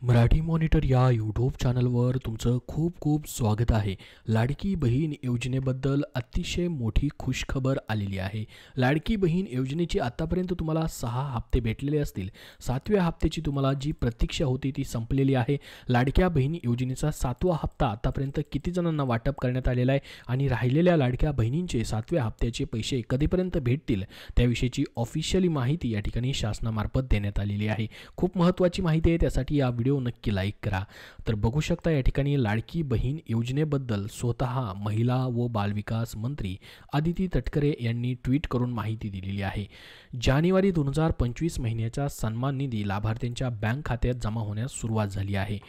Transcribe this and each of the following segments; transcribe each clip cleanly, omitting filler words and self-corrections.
Marathi monitor या YouTube चॅनलवर तुमचं खूप खूप स्वागत आहे। लाडकी बहीण योजनेबद्दल अतिशय मोठी खुशखबर आलेली आहे। लाडकी बहीण योजनेची आतापर्यंत तुम्हाला 6 हप्ते भेटलेले असतील। 7व्या हप्त्याची तुम्हाला जी प्रतीक्षा होती ती संपलेली आहे। लाडक्या बहीण योजनेचा 7वा हप्ता आतापर्यंत किती जणांना वाटप करण्यात आलेला आहे आणि राहिलेल्या लाडक्या बहिणींचे 7व्या हप्त्याचे पैसे कधीपर्यंत भेटतील त्याविषयीची ऑफिशियली माहिती या ठिकाणी शासनामार्फत देण्यात आलेली आहे। खूप महत्त्वाची माहिती आहे, त्यासाठी या व्हिडिओ नक्की लाईक करा। तर बघू शकता या ठिकाणी लाडकी बहीण योजनेबद्दल स्वतः महिला व बालविकास मंत्री आदिती तटकरे यांनी ट्विट करून माहिती दिलेली आहे। जानेवारी 2025 महिन्याचा सन्मान निधी लाभार्थ्यांच्या बँक खात्यात जमा होण्यास सुरुवात झाली आहे।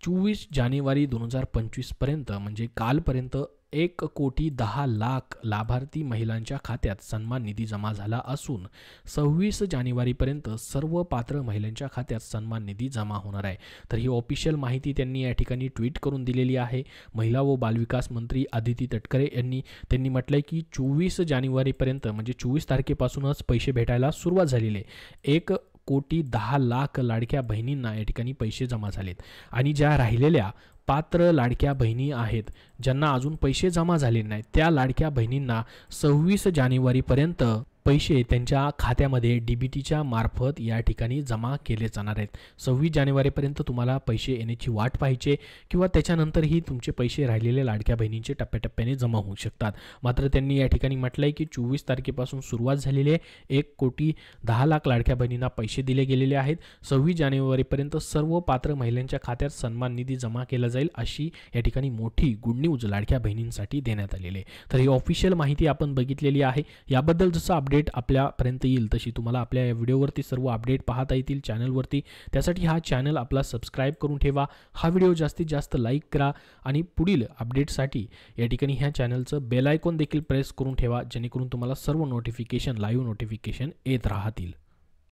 24 जानेवारी 2025 पर्यंत म्हणजे कालपर्यंत 1,10,00,000 लाभार्थी महिलांच्या खात्यात सन्मान निधी जमा झाला असून 26 जानेवारीपर्यंत सर्व पात्र महिलांच्या खात्यात सन्मान निधी जमा होणार आहे। तर ही ऑफिशियल माहिती त्यांनी या ठिकाणी ट्विट करून दिलेली आहे। महिला व बालविकास मंत्री आदिती तटकरे यांनी म्हटलंय की 24 जानेवारीपर्यंत म्हणजे 24 तारखेपासूनच पैसे भेटायला सुरुवात झालेली आहे। 1,10,00,000 लाडक्या बहिणींना या ठिकाणी पैसे जमा झालेत आणि ज्या राहिलेल्या पात्र लाडक्या बहिणी आहेत ज्यांना अजून पैसे जमा झाले नाहीत त्या लाडक्या बहिणींना 26 जानेवारीपर्यंत पैसे त्यांच्या खात्यामध्ये डीबीटीच्या मार्फत या ठिकाणी जमा केले जाणार आहेत। 26 जानेवारीपर्यंत तुम्हाला पैसे येण्याची वाट पाहिजे किंवा त्याच्यानंतरही तुमचे पैसे राहिलेले लाडक्या बहिणींचे टप्प्याटप्प्याने जमा होऊ शकतात। मात्र त्यांनी या ठिकाणी म्हटलंय की 24 तारखेपासून सुरुवात झालेली आहे। 1,10,00,000 लाडक्या बहिणींना पैसे दिले गेलेले आहेत। 26 जानेवारीपर्यंत सर्व पात्र महिलांच्या खात्यात सन्मान निधी जमा केला जाईल अशी या ठिकाणी मोठी गुड न्यूज लाडक्या बहिणींसाठी देण्यात आलेली आहे। तर ही ऑफिशियल माहिती आपण बघितलेली आहे। याबद्दल जसं अपडेट आपल्यापर्यंत येईल तशी तुम्हाला आपल्या या व्हिडिओवरती सर्व अपडेट पाहता येतील चॅनलवरती। त्यासाठी हा चॅनल आपला सबस्क्राइब करून ठेवा, हा व्हिडिओ जास्तीत जास्त लाईक करा आणि पुढील अपडेटसाठी या ठिकाणी ह्या चॅनलचं बेल आयकॉन देखील प्रेस करून ठेवा जेणेकरून तुम्हाला सर्व नोटिफिकेशन लाईव्ह नोटिफिकेशन येत राहतील।